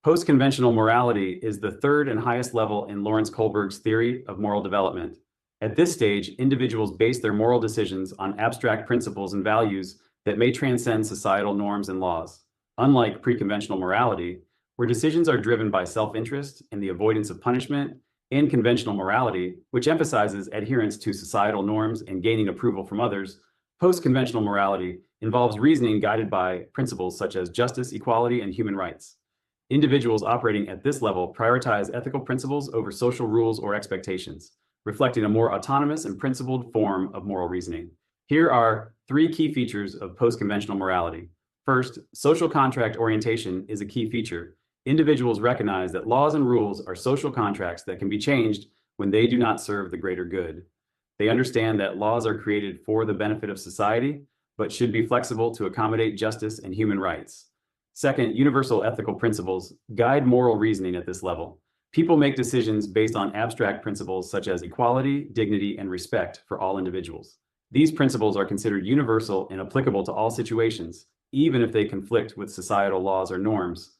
Postconventional morality is the third and highest level in Lawrence Kohlberg's theory of moral development. At this stage, individuals base their moral decisions on abstract principles and values that may transcend societal norms and laws. Unlike pre-conventional morality, where decisions are driven by self-interest and the avoidance of punishment, and conventional morality, which emphasizes adherence to societal norms and gaining approval from others, post-conventional morality involves reasoning guided by principles such as justice, equality, and human rights. Individuals operating at this level prioritize ethical principles over social rules or expectations, reflecting a more autonomous and principled form of moral reasoning. Here are three key features of post-conventional morality. First, social contract orientation is a key feature. Individuals recognize that laws and rules are social contracts that can be changed when they do not serve the greater good. They understand that laws are created for the benefit of society, but should be flexible to accommodate justice and human rights. Second, universal ethical principles guide moral reasoning at this level. People make decisions based on abstract principles such as equality, dignity, and respect for all individuals. These principles are considered universal and applicable to all situations, even if they conflict with societal laws or norms.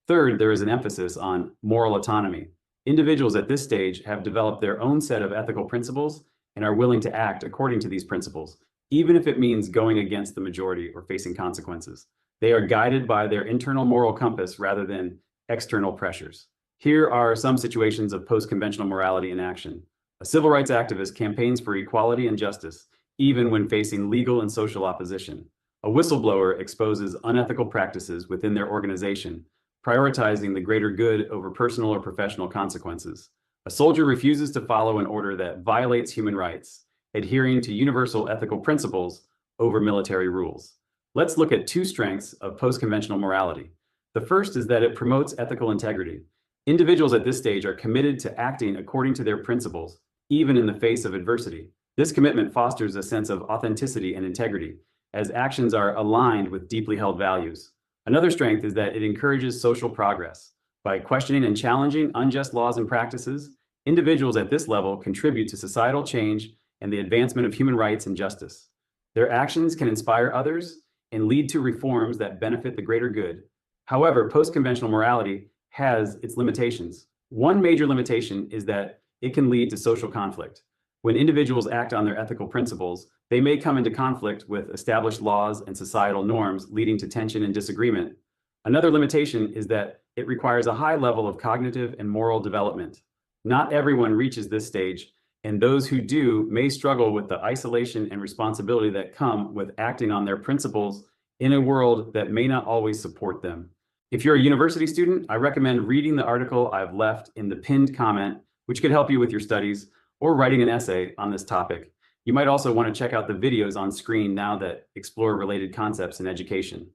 Third, there is an emphasis on moral autonomy. Individuals at this stage have developed their own set of ethical principles and are willing to act according to these principles, even if it means going against the majority or facing consequences. They are guided by their internal moral compass rather than external pressures. Here are some situations of post-conventional morality in action. A civil rights activist campaigns for equality and justice, even when facing legal and social opposition. A whistleblower exposes unethical practices within their organization, prioritizing the greater good over personal or professional consequences. A soldier refuses to follow an order that violates human rights, adhering to universal ethical principles over military rules. Let's look at two strengths of post-conventional morality. The first is that it promotes ethical integrity. Individuals at this stage are committed to acting according to their principles, even in the face of adversity. This commitment fosters a sense of authenticity and integrity, as actions are aligned with deeply held values. Another strength is that it encourages social progress. By questioning and challenging unjust laws and practices, individuals at this level contribute to societal change and the advancement of human rights and justice. Their actions can inspire others and lead to reforms that benefit the greater good. However, post-conventional morality has its limitations. One major limitation is that it can lead to social conflict. When individuals act on their ethical principles, they may come into conflict with established laws and societal norms, leading to tension and disagreement. Another limitation is that it requires a high level of cognitive and moral development. Not everyone reaches this stage, and those who do may struggle with the isolation and responsibility that come with acting on their principles in a world that may not always support them. If you're a university student, I recommend reading the article I've left in the pinned comment, which could help you with your studies, or writing an essay on this topic. You might also want to check out the videos on screen now that explore related concepts in education.